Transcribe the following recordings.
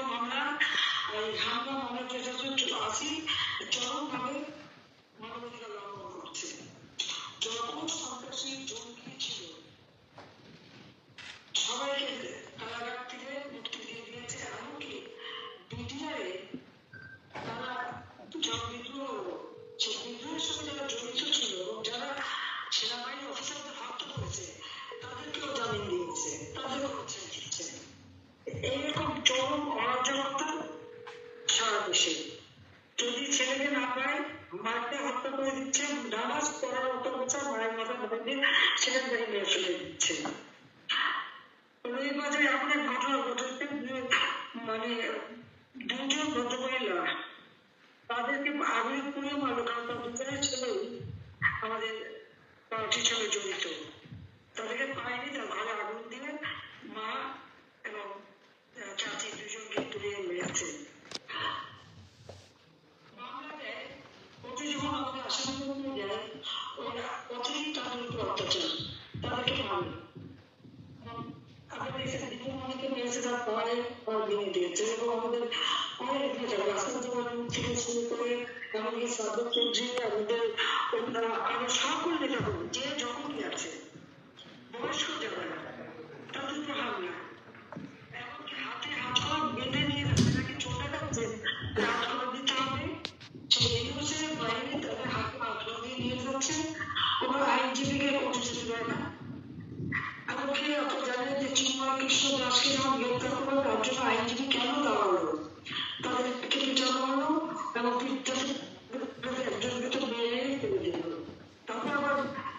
মামলা এই হামলা মামলা আসি চরমভাবে মানবাধিকার লঙ্ঘন করছে। যত সন্ত্রাসী জঙ্গি ছিল সবাইকে কারাগার থেকে মুক্তি দিয়ে দিয়েছে। এমনকি বিডিআরে তারা যারা বিদ্রোহ সেই বিদ্রোহের সঙ্গে যারা জড়িত ছিল এবং যারা সেনাবাহিনী অফিসারদের হত্যা করেছে তাদেরকেও জামিন দিয়েছে, তাদেরকেও ছেড়ে দিচ্ছে। এইরকম চরম অরাজকতা সারা দেশে। যদি ছেলেকে না পায় মারতে হত্যা করে দিচ্ছে, নামাজ পড়ার মতো বছর মায়ের মাথা ধরে দিয়ে ছেলের বাড়ি নিয়ে ফেলে দিচ্ছে। বাজারে এমন এক ঘটনা ঘটেছে যে মানে দুজন ভদ্রমহিলা তাদেরকে আগুনে পুড়ে মারলো, কারণ তার দুজনের ছেলেই আমাদের পার্টির সঙ্গে জড়িত। তাদেরকে পায়নি, তার ঘরে আগুন দিয়ে মা এবং চাচি দুজনকে পুড়িয়ে মেরেছে। বাংলাদেশ ওটি যখন আমাদের আসামি যায় ওরা পথেই তাদের উপর অত্যাচার, তাদেরকে মারে। আমাদের এখানে অনেকে মেরেছে, তার পরে ভেঙে দিয়েছে এবং আমাদের অনেক রাস্তা থেকে শুরু করে এমনকি সাদর চৌধুরী আমাদের আরো সকল নেতা যে যখনই আছে বয়স্ক যারা তাদের উপর হামলা, এমনকি হাতে হাত বেঁধে নিয়ে যাচ্ছে, নাকি চোটে যাচ্ছে হাত খবর দিতে হবে, সেই নিউজের বাইরে তাদের হাতে হাত দিয়ে নিয়ে যাচ্ছে। কোনো আইনজীবীকে পৌঁছে দেয় না। এমনকি আপনি জানেন যে চিন্ময় কৃষ্ণ দাসকে যখন গ্রেপ্তার করলো তার জন্য আইনজীবী কেন দেওয়া হলো, তাদেরকে বিচার হলো এবং একজনকে তো মেরে ফেলে দিল। তারপর আবার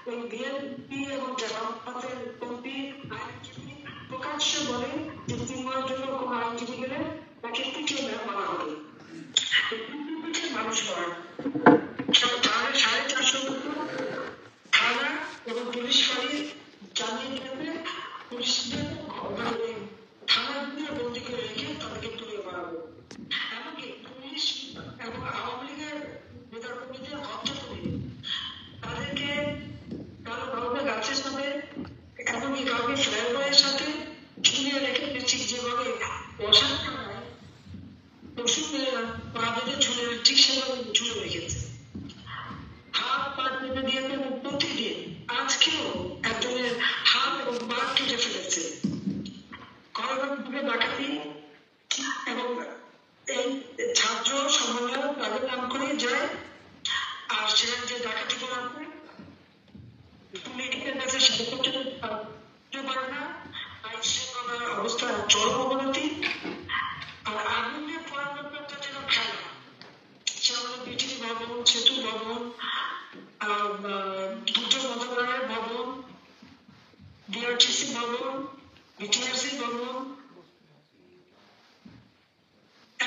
ওই বিএনপি এবং জামাতের এমপি আইনজীবী প্রকাশ্যে বলে যে চিন্ময়ের জন্য কোনো আইনজীবী গেলে তাকে পিছিয়ে মারা হবে। মানুষ নয়, 450 থানা এবং পুলিশ ফাঁড়ি জানিয়ে দেবে, পুলিশদের থানাগুলো বন্দি করে রেখে তাদেরকে তুলে মারাবো। এমনকি পুলিশ এবং আওয়ামী লীগের নেতা কর্মীদের হত্যা করে তাদেরকে কারো কাউকে গাছের সাথে এমনকি কাউকে ফ্লাইওভারের সাথে ঝুলিয়ে রেখে ঠিক যেভাবে বসার পশু পা বেঁধে ঝুলে ঠিক সেভাবে ঝুলে রেখেছে। হাত পা বেঁধে দিয়েছে প্রতিদিন। আজকেও একজনের হাত এবং পা কেটে ফেলেছে। ডাকাতি এবং এই ছাত্র সমন্বয় তাদের নাম করে যায়। আর সেখানে যে ডাকাতি করা হয় পুলিশের কাছে সেটা করতে পারে না, আইন শৃঙ্খলার অবস্থা চরম অবনতি। আর আগুনের পরিবর্তনটা যেন খেলা, সে আমাদের পৃথিবী ভবন, সেতু ভবন, দুটো মন্ত্রণালয়ের ভবন, বিআরটিসি ভবন, বিটিআরসি ভবন,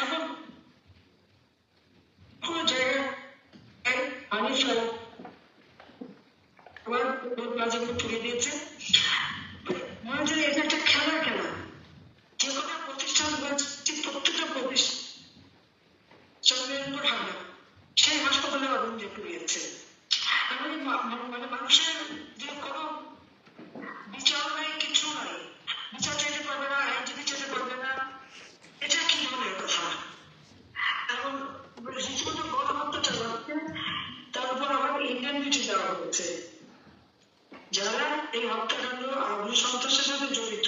এমন কোনো জায়গায় পানি ফেলা আবার মাঝে তুলে দিয়েছে। মনে হয় এটা একটা খেলা খেলা। যে কোনো প্রতিষ্ঠান প্রত্যেকটা প্রতিষ্ঠানের উপর হামলা, সেই হাসপাতালে আগুন দিয়ে পুড়িয়েছে। মানে মানুষের যে কোনো বিচার নাই, কিছু নাই, বিচার চাইতে পারবে না, আইনজীবী চাইতে পারবে না। এটা কি ধরনের কথা? এখন রীতিমতো গণহত্যা চালাচ্ছে, তার উপর আবার ইন্ডেমনিটি দেওয়া হচ্ছে। যারা এই হত্যাকাণ্ড আগুন সন্ত্রাসের সাথে জড়িত,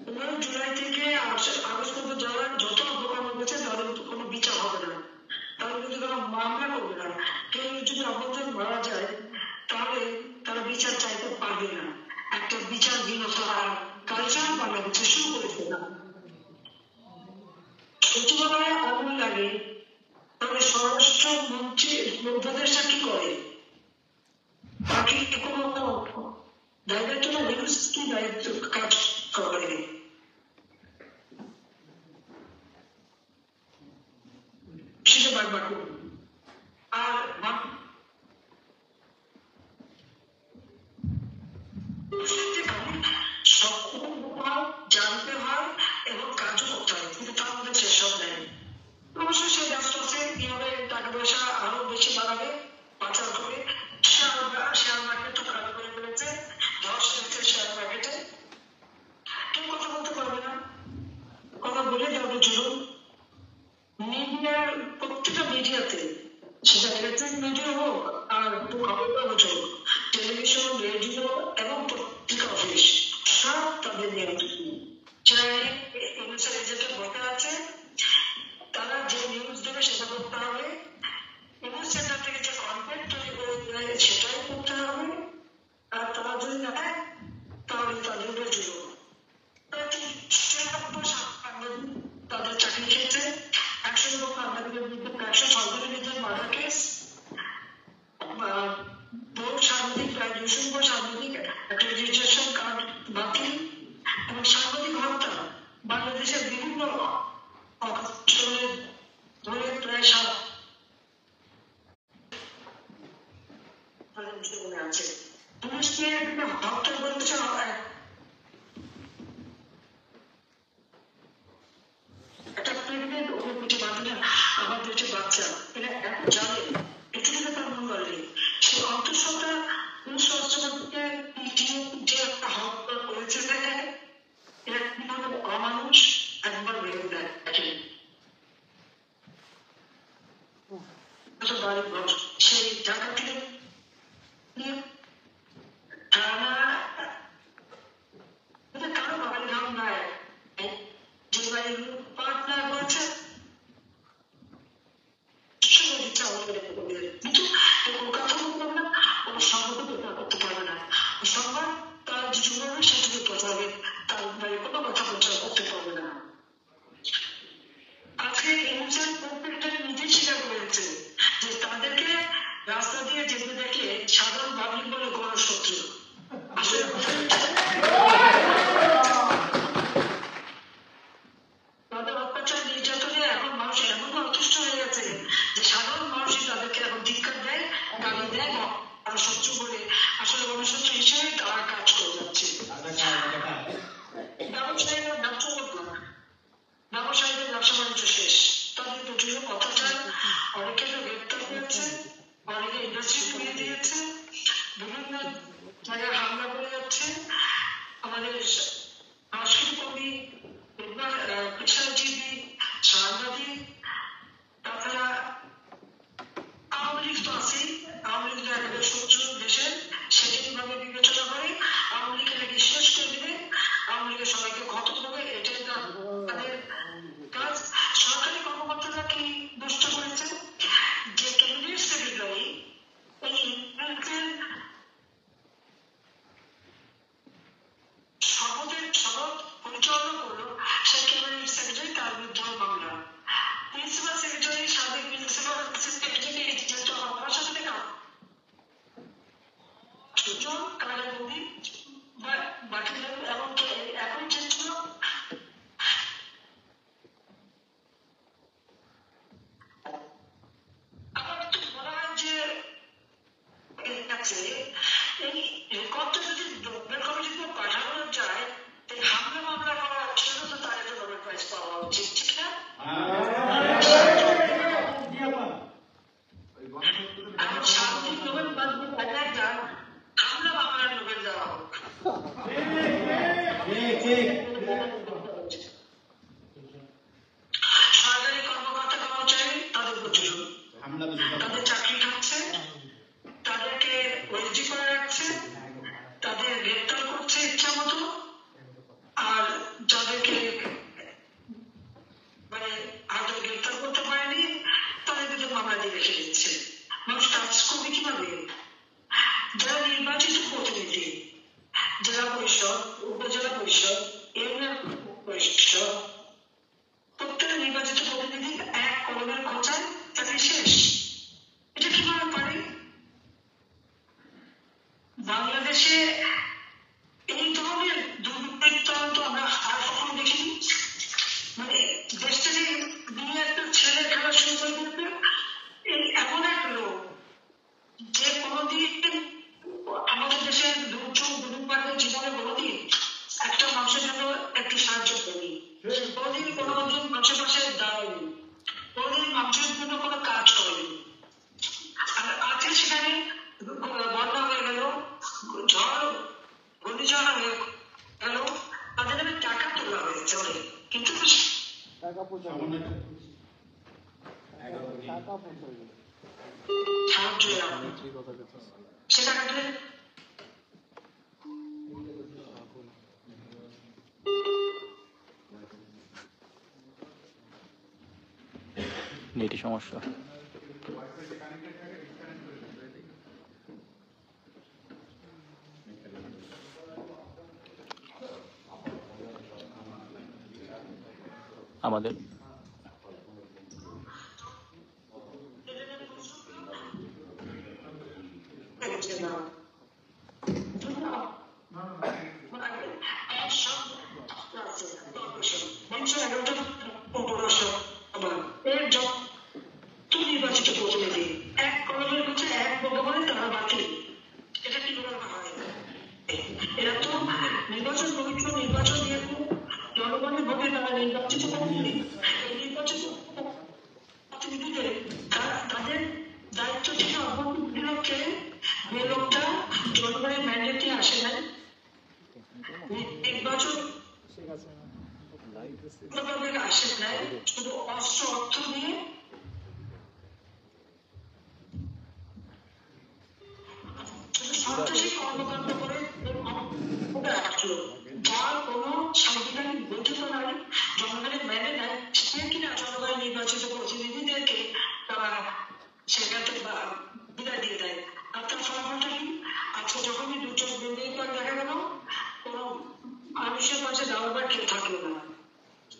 15 জুলাই থেকে আগস্ট পর্যন্ত যারা যত অপকর্ম করেছে তাদের কোনো বিচার হবে না, তাদের কিন্তু তারা মামলা করবে না। কেউ যদি অপরাধ মারা যায় তাহলে তারা বিচার চাইতে পারবে না। একটা বিচারহীনতা কালচার বাংলাদেশে শুরু করেছে না। সচিবালয়ে আগুন লাগে, তাহলে স্বরাষ্ট্র মন্ত্রী উপদেষ্টা কি করে? তাকে কোনো দায়িত্ব না, কি দায়িত্ব কাজ করে? সেটা বারবার করবে। আর জানতে হয় এবং কাজও করতে হয়, কিন্তু তার মধ্যে সেসব নেই। অবশ্যই সে ব্যস্ত আছে কিভাবে টাকা পয়সা আরো বেশি বাড়াবে, পাচার করে। শেয়ার মার্কেট তো খারাপ করে ফেলেছে, ধস হয়েছে শেয়ার মার্কেটে। কেউ কথা বলতে পারবে না, কথা নিউজের এজেন্টে বসে আছে, তারা যে নিউজ দেবে সেটা করতে হবে, নিউজ সেন্টার থেকে যে কন্টেন্ট তৈরি করে দেয় সেটাই করতে হবে, আর তারা যদি না দেয় তাহলে তাদের উপরে জুড়ো। তাদের চাকরি খেয়েছে, 100 লোক সাংবাদিকের বিরুদ্ধে 100 বিরুদ্ধে মার্ডার কেস, বহু সাংবাদিক, প্রায় 200 উপর সাংবাদিক একটা রেজিস্ট্রেশন কার্ড বাতিল, এবং সাংবাদিক হত্যা বাংলাদেশের বিভিন্ন অঞ্চলে ধরে প্রায় আছে। পুলিশকে হত্যা করেছে একটা প্রেগনেন্ট ও কিছু বাচ্চা, আমার পেটে বাচ্চা, এটা জানে পৃথিবীতে তার মন বলে সে অন্তঃসত্ত্বা পুলিশ রাষ্ট্রপতিকে যে একটা হত্যা করেছে, এরা কিভাবে অমানুষ একবার ভেবে দেখেন। সেই জায়গা থেকে কারো বাড়ি ঘর নাই, যে বাড়ি পার্টনার করেছে কিন্তু কলকাতা করতে হবে না, ওর সম্পর্কে প্রচার করতে পারবে না, সংবাদ তার জীবনে সেটাকে প্রচারে তার বাড়ি কোনো কথা প্রচার করতে পারবে না। আজকে নিউজের প্রত্যেকটা নিজেই স্বীকার করেছে যে তাদেরকে রাস্তা দিয়ে যেতে দেখলে সাধারণ পাবলিক বলে গণ শত্রু। আসলে তাদের অত্যাচার নির্যাতনে এখন মানুষ এমন অতিষ্ঠ হয়ে গেছে যে সাধারণ মানুষই তাদেরকে এখন ধিক্কার দেয়, গালি দেয়, গণশত্রু বলে আসলে গণশত্রু হিসেবে তারা কাজ করে যাচ্ছে। ব্যবসায়ীরা ব্যবসা করলাম, ব্যবসায়ীদের ব্যবসা বাণিজ্য শেষ, তাদের প্রচুর অত্যাচার, অনেকে গ্রেপ্তার হয়েছে, অনেকে ইন্ডাস্ট্রি পুড়িয়ে দিয়েছে, বিভিন্ন জায়গায় হামলা করে যাচ্ছে। আমাদের সংস্কৃতি কর্মী, পেশাজীবী, সাংবাদিক, তাছাড়া আওয়ামী লীগ তো আছেই, আওয়ামী লীগ একেবারে শত্রু দেশের, সেটাই ভাবে বিবেচনা করে আওয়ামী লীগের নাকি শেষ করে দিবে, আওয়ামী লীগের সবাইকে খতম করবে, এটাই তাদের কাজ। সরকারি কর্মকর্তারা কি দুষ্ট করেছে যে ক্যাবিনেট সেক্রেটারি এই শপথ পরিচালনা করলো, সেই ক্যাবিনেট সেক্রেটারি তার বিরুদ্ধে মামলা, প্রিন্সিপাল সেক্রেটারি, সাবেক প্রিন্সিপাল সেক্রেটারি যেহেতু আমার সাথে সুজন কারা নদী বাকি এমনকি এখন চেয়েছিল আমার তো মনে হয় যে এই রেকর্ডটা যদি নোবেল কমিটিতে পাঠানো যায়, হামলা মামলা করা ছিল তো তার একটা নোবেল প্রাইজ পাওয়া উচিত, ঠিক না? এখন শান্তির নোবেল বাজবে বাজায় যান, হামলা মামলার নোবেল দেওয়া হোক। সরকারি কর্মকর্তা কর্মচারী তাদের প্রচুর, তাদের চাকরি খাচ্ছে, তাদেরকে ওএসডি করে রাখছে, তাদের গ্রেপ্তার করছে ইচ্ছা মতো, আর যাদেরকে মানে হয়তো গ্রেপ্তার করতে পারেনি তাদের কিন্তু মামলা দিয়ে রেখে দিচ্ছে। মানুষ কাজ করবে কিভাবে? যারা নির্বাচিত প্রতিনিধি, জেলা পরিষদ, উপজেলা পরিষদ, ইউনিয়ন পরিষদ, প্রত্যেকটা নির্বাচিত প্রতিনিধি এক কলমের খোঁচায় চাকরি শেষ। এটা কিভাবে পারে? বাংলাদেশে এই ধরনের দুর্বৃত্তায়ন তো আমরা আর কখনো দেখিনি। মানে দেশ থেকে নিয়ে একটা ছেলে খেলা শুরু করে দিতে, এই এমন এক লোক যে কোনোদিন আমাদের দেশের দুর্যোগ দুর্বিপাকের জীবনে কোনোদিন একটা মানুষের জন্য একটু সাহায্য করি, কোনোদিন কোনো মানুষের পাশে দাঁড়ায়নি, কোনোদিন মানুষের জন্য কোনো কাজ করেনি। আর আজকে সেখানে বন্যা হয়ে গেল, ঝড় ঘূর্ণিঝড় হয়ে গেল, তাদের নামে টাকা তোলা হয়েছে অনেক, কিন্তু সে টাকাটা নেটে সমস্যা। আমাদের নির্বাচিত প্রতিনিধি এক কলমের কাছে এক ভগবানে তারা বাতিল, এটা কি করে হয়? এরা তো নির্বাচন পবিত্র নির্বাচন দিয়ে জনগণের ভোটে তারা নির্বাচিত প্রতিনিধি, এই নির্বাচিত প্রতিনিধিদের তাদের দায়িত্ব থেকে অবহেলিত যে লোকটা জনগণের ম্যান্ডেট নিয়ে আসে নাই, নির্বাচন আসে নাই, শুধু অস্ত্র অর্থ নিয়ে সন্ত্রাসী কর্মকাণ্ড করে রাখলো, যার কোনো সাংবিধানিক বৈধতা নাই, জনগণের মেনে নেয়, সে কিনা জনগণের নির্বাচিত প্রতিনিধিদেরকে তারা সেখান থেকে বিদায় দিয়ে দেয়। আর তার ফলাফলটা কি? আজকে যখনই দুটো বিল্ডিং দেখা গেল, কোনো মানুষের মাঝে দাঁড়াবার কেউ থাকলো না,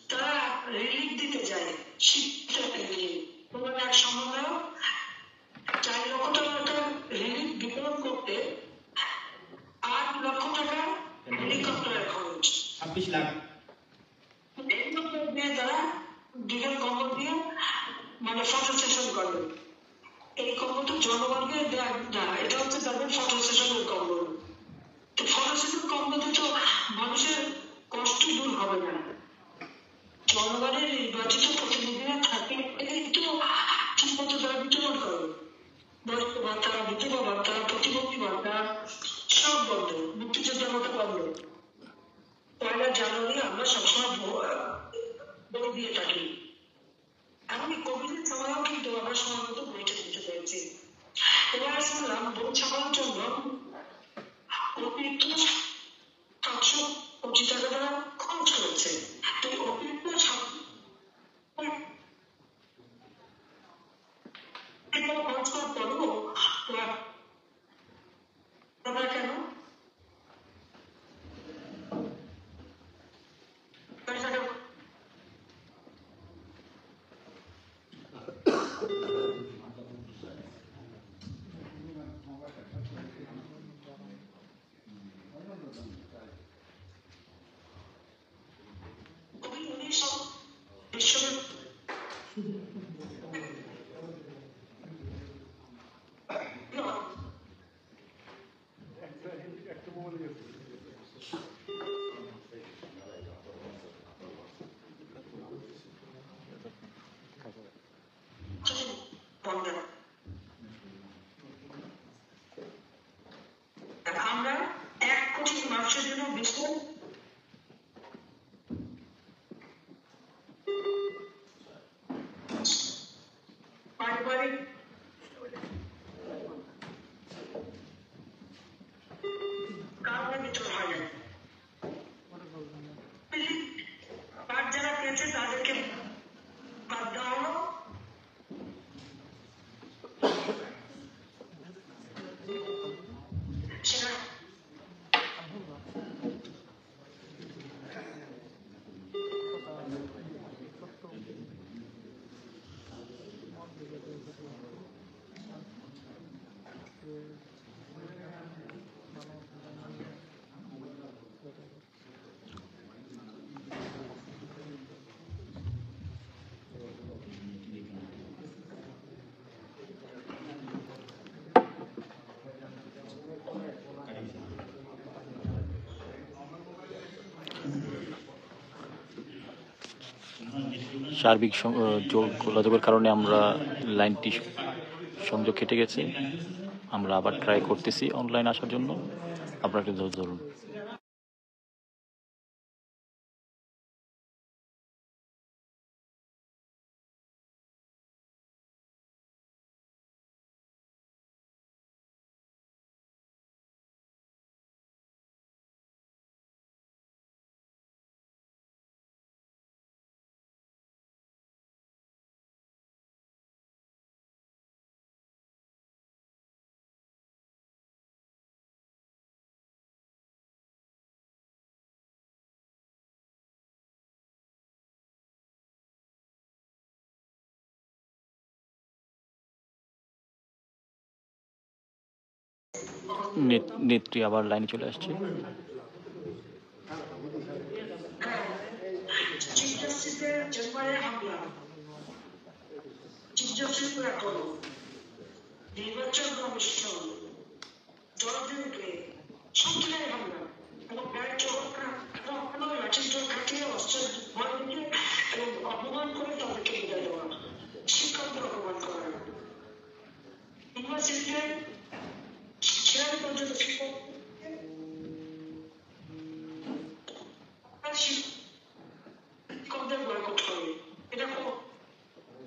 তারা রিলিফ দিতে যায়, শীতের রিলিফ। তোমার এক সমন্বয় 4 লক্ষ টাকা রিলিফ বিতরণ করতে 8 লক্ষ টাকা হেলিকপ্টারের খরচ, 26 লাখ দিয়ে তারা ডিজেল কম্বল দিয়ে মানে ফটো সেশন করবে। এই কম্বল তো জনগণকে দেওয়া না, এটা হচ্ছে তাদের ফটো সেশনের কম্বল। তো ফটো সেশন কম্বলে তো মানুষের কষ্ট দূর হবে না। জনগণের নির্বাচিত প্রতিনিধিরা থাকে কিন্তু ঠিক মতো তারা বিতরণ করে, বয়স্ক ভাতা, বিধবা ভাতা, প্রতিবন্ধী ভাতা সব বন্ধ, মুক্তিযোদ্ধা ভাতা বন্ধ। 1 জানুয়ারি আমরা সবসময় বই দিয়ে থাকি। এমনকি কোভিডের সময়ও কিন্তু আমরা সময় মতো বইটা দিতে পেরেছি। এবার শুনলাম বই ছাপানোর জন্য অতিরিক্ত 725 টাকা তারা খরচ করেছে। তো অতিরিক্ত খরচ করার পরেও কেন আমরা 1 কোটি মানুষের জন্য বিশ্ব পারিবারিক কারণে বিতরণ হয় না। কার্ড যারা পেয়েছে তাদেরকে বাদ দেওয়া হলো, সেটা সার্বিক যোগাযোগের কারণে আমরা লাইনটি সংযোগ কেটে গেছে। আমরা আবার ট্রাই করতেছি অনলাইন আসার জন্য, আপনারা একটু ধৈর্য ধরুন। নেত্রী আবার লাইনে চলে আসছে। চিফ জাস্টিসের চেম্বারে হামলা, চিফ জাস্টিস নির্বাচন কমিশন, দলদেরকে সব জায়গায় হামলা এবং লাঠির খাটিয়ে অস্ত্রের ভয় দিয়ে এবং অপমান করে তাদেরকে বিদায় দেওয়া, শিক্ষকদের অপমান করা, ইউনিভার্সিটিতে ছেড়ে পর্যন্ত শিক্ষকদের বয়কট করে। এটা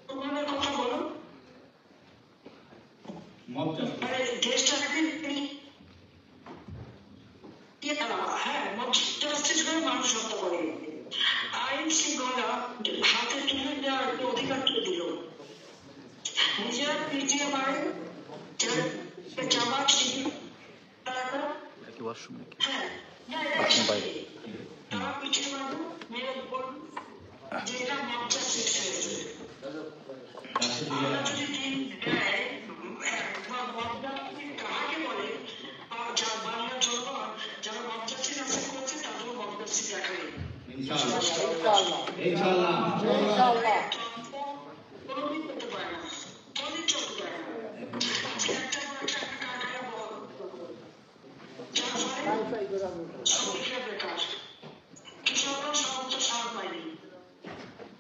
তোমাদের কথা বলো, দেশটাকে হ্যাঁ জাস্টিস করে মানুষ হত্যা করে, আইন শৃঙ্খলা হাতে তুলে নেওয়ার অধিকার তুলে দিল, নিজেরা পিটিয়ে মারে জামাত হ্যাঁ তারা পিটিয়ে মারবো মেরে বলবো যে এটা মব জাস্টিস হয়েছে। আমরা যদি দিন দেয় কাহাকে বলে বাংলার জনগণ যারা মব জাস্টিস অ্যাকসেপ্ট করেছে তাদেরও মব জাস্টিস দেখাবে কোনোদিন করতে পারে না, কোনোদিন চলতে পারে না। একটা কারখানা যার ফলে শ্রমিকরা বেকার, কৃষকরা সমস্ত সার পায়নি,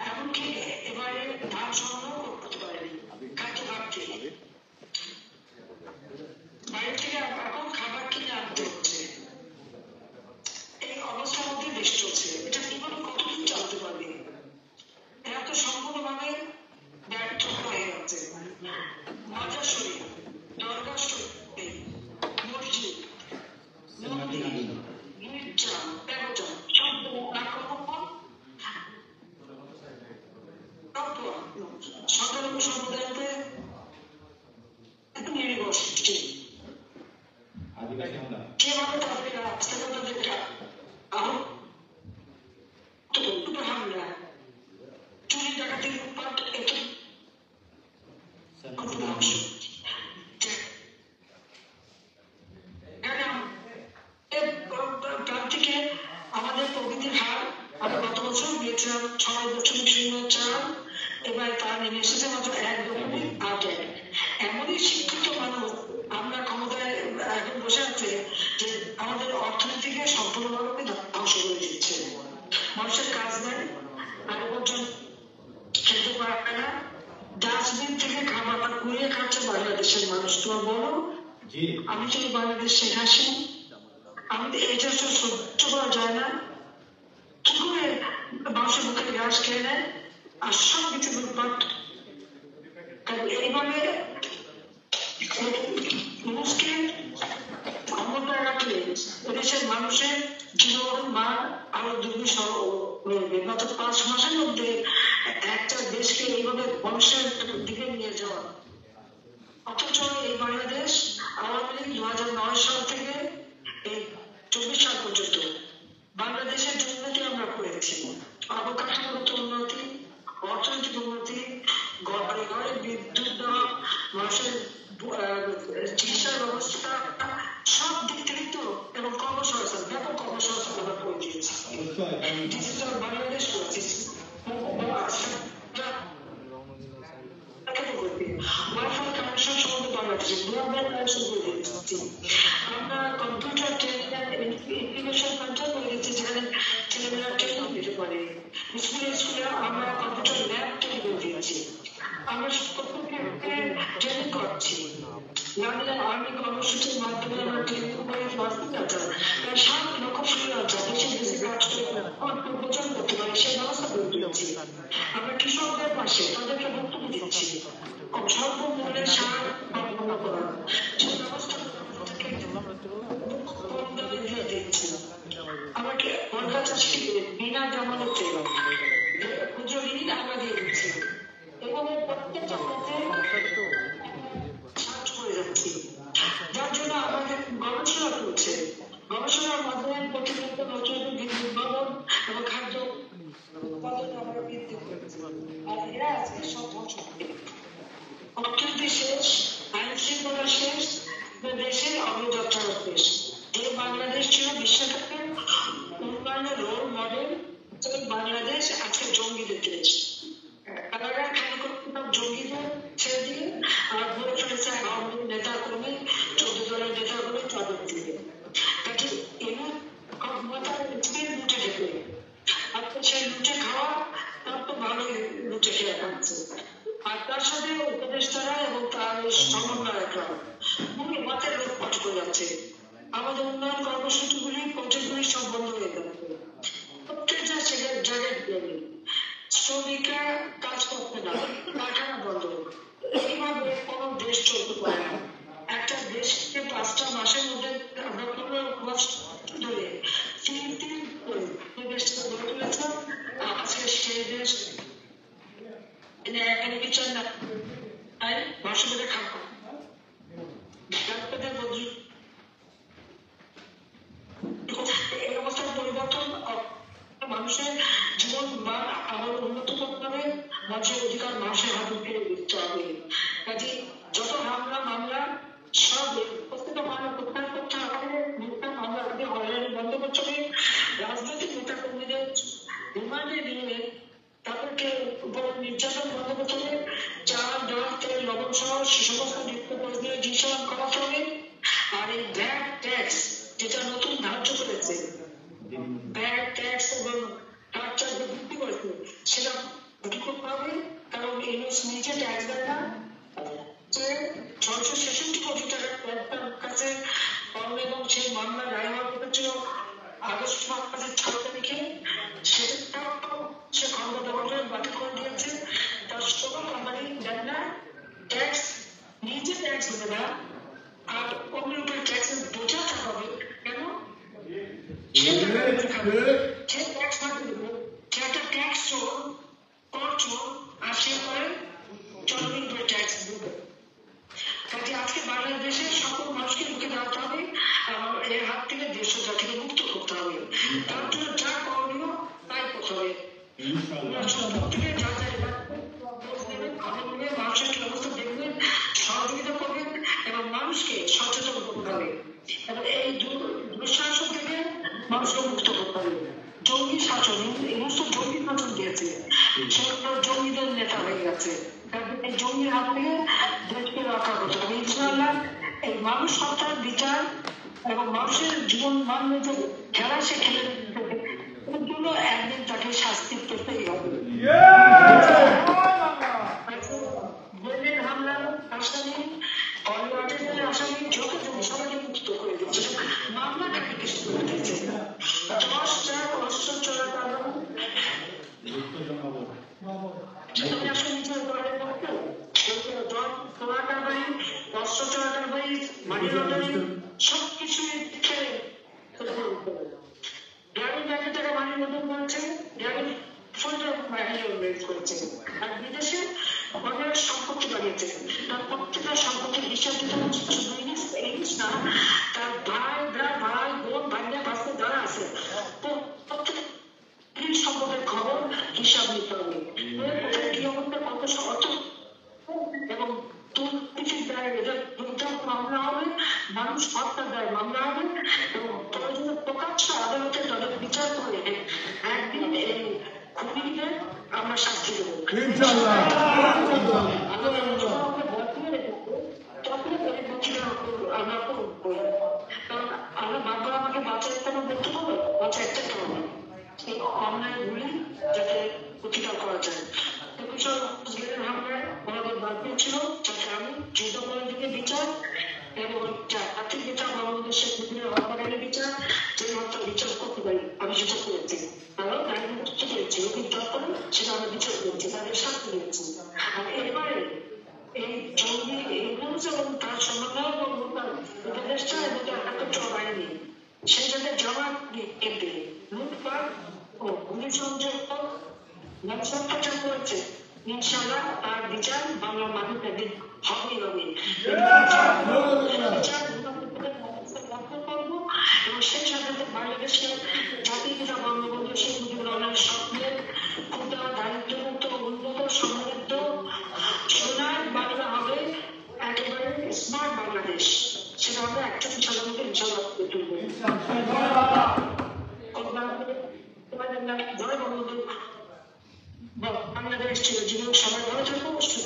এমনকি এবারে ধান সংগ্রহ করতে পারেনি, খাদ্য ঘাটতি, বাইরে থেকে এখন খাবার কিনে আনতে হচ্ছে। এই অবস্থার মধ্যে দেশ চলছে, এটা জীবনে কতদিন চালাতে পারবে? এরা তো সম্পূর্ণভাবে ব্যর্থ হয়ে যাচ্ছে। মাজার শরীফ, দরগা শরীফ, মসজিদ, মন্দির, গির্জা, দেবতা সব আক্রমণ সংখ্যালঘু সম্প্রদায়তে নির্গোষ্ঠী কিভাবে তাদের রাস্তায় তাদেরকে আহত হামলা, চুরি ডাকাতির উৎপাত প্রান্তিকে আমাদের প্রবৃদ্ধির হার, আমরা গত বছর দিয়েছিলাম 6.04, এবার তা নেমে এসেছে মাত্র 1.81। এমনই শিক্ষিত মানুষ আমরা ক্ষমতায় এখন বসে আছে যে আমাদের অর্থনীতিকে সম্পূর্ণভাবে ধ্বংস করে দিচ্ছে। মানুষের কাজ নেই, আগে পর্যন্ত খেতে পারে না, ডাস্টবিন থেকে খাবার কুড়িয়ে খাচ্ছে বাংলাদেশের মানুষ। তোমার বলো, আমি যদি বাংলাদেশ শেখ হাসিনা, আমি এটা সহ্য করা যায় না। কি করে মানুষের মুখে গ্যাস খেয়ে নেয় আর সব কিছু লুটপাট, এইভাবে মানুষকে ক্ষমতায় রাখলে এদেশের মানুষের জীবন মান আরো দুর্বিষহ হয়ে গত 5 মাসের মধ্যে একটা দেশকে এইভাবে ধ্বংসের দিকে নিয়ে যাওয়া। অথচ এই বাংলাদেশ আওয়ামী লীগ 2009 সাল থেকে এই 24 সাল পর্যন্ত বাংলাদেশের উন্নতি আমরা করেছি, অবকাঠামোগত উন্নতি, অর্থনৈতিক উন্নতি, ঘরে ঘরে বিদ্যুৎ দেওয়া, মানুষের চিকিৎসা ব্যবস্থা সব দিক থেকে তো, এবং কর্মসংস্থান, ব্যাপক কর্মসংস্থান আমরা করে দিয়েছি, ডিজিটাল বাংলাদেশ করেছি, ওয়াইফাই কানেকশন সম্বন্ধে বাংলাদেশে ব্রডব্যান্ড কানেকশন করে দিয়েছি, আমরা কম্পিউটার ট্রেনিং ইনফরমেশন সেন্টার করে দিচ্ছি যেখানে ছেলেমেয়েরা ট্রেনিং দিতে পারে, স্কুলে স্কুলে আমরা কম্পিউটার ল্যাব তৈরি করে দিয়েছি, আমরা প্রত্যেককে ট্রেনিং করছি, নারীরা আর্মি কর্মসূচির মাধ্যমে আমরা ট্রেনিং করে 7 লক্ষ ফ্রিলান্সার দেশে দেশে কাজ করে প্রচার করতে পারে সেই ব্যবস্থা করে দিয়েছি। আমরা কৃষকদের পাশে তাদেরকে বক্তব্য দিচ্ছি, স্বল্প মূল্যে সার বন্ধ করার সেই ব্যবস্থা দিয়ে দিচ্ছি। আমাকে বর্গা চাষিকে বিনা জামানতে ক্ষুদ্র ঋণ আমরা দিয়ে দিচ্ছি এবং প্রত্যেকটা পথে সাহায্য করে যাচ্ছি, যার জন্য আমাদের গবেষণা চলছে। গবেষণার মাধ্যমে প্রতিনিয়ত নতুন বিদ্যুৎ উদ্ভাবন এবং খাদ্য উৎপাদন আমরা বৃদ্ধি করেছি। আর এরা আজকে সব ধ্বংস, অর্থনীতি শেষ, আইন শৃঙ্খলা শেষ, দেশে অগ্রযাত্রার দেশ। এই বাংলাদেশ ছিল বিশ্বের উন্নয়নের রোল মডেল। বাংলাদেশ আজকে জঙ্গিদের দেশ। তারা খালি করতে জঙ্গিদের ছেড়ে দিয়ে আর বলে ফেলেছে আওয়ামী লীগ নেতা কর্মী 14 দলের নেতা কর্মী তাদের দিকে কাজে এমন ক্ষমতার লুটে ঢেকে আজকে সেই লুটে খাওয়া তার তো ভালোই লুটে খেয়ে খাচ্ছে। আর তার সাথে উপদেষ্টারা এবং তার সমন্বয়করা মনে মাথায় লোকপাট করে যাচ্ছে। আমাদের উন্নয়ন কর্মসূচিগুলি প্রজেক্টগুলি সব বন্ধ হয়ে যাচ্ছে। প্রত্যেকটা জায়গায় শ্রমিকরা কাজ করতে না, কারখানা বন্ধ। এইভাবে কোনো দেশ চলতে পারে না। একটা দেশকে 5টা মাসের মধ্যে আমরা 15 মাস ধরে তিন করে দেশটা গড়ে তুলেছিলাম। আজকে সেই দেশ এখানে বিচার না ভাষা খাবো এই অবস্থার পরিবর্তন মানুষের জীবন মান আরো উন্নত করতে হবে। মানুষের অধিকার মানুষের হাতে ফিরে দিতে হবে। কাজে যত হামলা মামলা সব প্রত্যেকটা মামলা প্রত্যাহার করতে হবে। মিথ্যা মামলা আগে হয়রানি বন্ধ করতে হবে। রাজনৈতিক নেতা কর্মীদের রিমান্ডে নিয়ে তাদেরকে উপর নির্যাতন বন্ধ করতে হবে। চাল ডাল তেল লবণ সহ সে সমস্ত নিত্য প্রয়োজনীয় জিনিস কমাতে হবে। আর এই ভ্যাট ট্যাক্স যেটা নতুন ধার্য করেছে, ভ্যাট ট্যাক্স এবং তার চার্জ বৃদ্ধি করেছে, সেটা বৃদ্ধি করতে হবে। কারণ ইউনুস নিজে ট্যাক্স দেয় না। যে 666 কোটি টাকার তার কাছে পাওনা এবং সেই মামলা রায় হওয়ার কথা ছিল আগস্ট মাসের 6 তারিখে, সেটাও সে ক্ষমতা ব্যবহার করে বাতিল করে দিয়েছে। তার সকল কোম্পানি দেন না ট্যাক্স, নিজে ট্যাক্স দেবে না। আর অন্যের উপরে ট্যাক্সের বোঝা থাকবে কেন? সে ট্যাক্স না দেবে, সে একটা ট্যাক্স চোর, কর চোর, আর সে করে জনগণের উপরে ট্যাক্স দেবে। কাজে আজকে বাংলাদেশের সকল মানুষকে মুখে দাঁড়াতে হবে, এর হাত থেকে দেশ জাতিকে মুক্ত করতে হবে। তার জন্য যা করণীয় তাই করতে হবে। প্রত্যেকে যা মানুষের কি অবস্থা দেখবেন, সহযোগিতা করবেন এবং মানুষকে সচেতন করতে হবে এবং এই দুঃশাসন থেকে মানুষকে মুক্ত করতে হবে। জঙ্গি শাসন, এই সমস্ত জঙ্গি শাসন দিয়েছে, সেগুলো জঙ্গিদের নেতা হয়ে গেছে। এই জঙ্গির হাত থেকে দেশকে রক্ষা করতে হবে। ইনশাআল্লাহ এই মানুষ হত্যার বিচার এবং মানুষের জীবন মান যে খেলা সে খেলে এর জন্য একদিন তাকে শাস্তি পেতেই হবে। হামলার আসামি, অনিবার্যের আসামি, চোখে চোখে সবাইকে মুক্ত করে দিচ্ছে, মামলাটাকে কিছু করে দিচ্ছে। 10টা অস্ত্র চোরাকারবারি অস্ত্র চোরাকারবারি, মানি লন্ডারিং সবকিছু খেলে গ্রামীণ ব্যাংকের টাকা মানি লন্ডন করেছে, গ্রামীণ করেছে। আর বিদেশে অনেক সম্পত্তি বানিয়েছে। তার প্রত্যেকটা সম্পত্তির হিসাব দিতে না, তার ভাই বোন ভাইরা বাঁচতে যারা আছে প্রত্যেক সম্পদের খবর হিসাব নিতে হবে। কি অবস্থা কত অর্থ এবং দুর্নীতির দায় এদের বিরুদ্ধে মামলা হবে, মানুষ হত্যার দায় মামলা হবে এবং প্রয়োজনে প্রকাশ্য আদালতে তাদের বিচার করে একদিন এই খুনিদের আমরা শাস্তি দেবো। আমরা কারণ আমরা বাবা আমাকে বাঁচাতে পারবো বলতে পারবো, বাঁচাতে পারবো এই অন্যায় গুলি যাতে প্রতিকার করা যায়। হামলায় আমাদের বাধ্য ছিল যাতে আমি যুদ্ধপরাধীদের বিচার এবং আর্থিক বিচার বাংলাদেশের বিভিন্ন হত্যাকারীর বিচার যে হত্যা বিচার করতে পারি আমি সেটা করেছি। আমরা গাড়ি মুক্ত করেছি, তারপরে সেটা আমরা বিচার করেছি, তাদের শাস্তি দিয়েছি। আর এরপরে এই জঙ্গি ইউনুস এবং তার সমন্বয় এবং তার উপদেষ্টা এবং একত্র বাহিনী সেই সাথে জবাব কেটে লুটপাট ও গুলি সংযোগ গণহত্যা করেছে। ইনশাআল্লাহ তার বিচার বাংলার মানুষ একদিন হবেই হবে এবং সেই সাথে বাংলাদেশকে জাতির পিতা বঙ্গবন্ধু শেখ মুজিবুর রহমানের স্বপ্নের ক্ষুদা দারিদ্র্যমুক্ত উন্নত সমৃদ্ধ সোনার বাংলা হবে, একেবারে স্মার্ট বাংলাদেশ। বাংলা, জয় বঙ্গবন্ধু, বাংলাদেশ চিরজীবন সবাই ভালো থাকবো, সুস্থ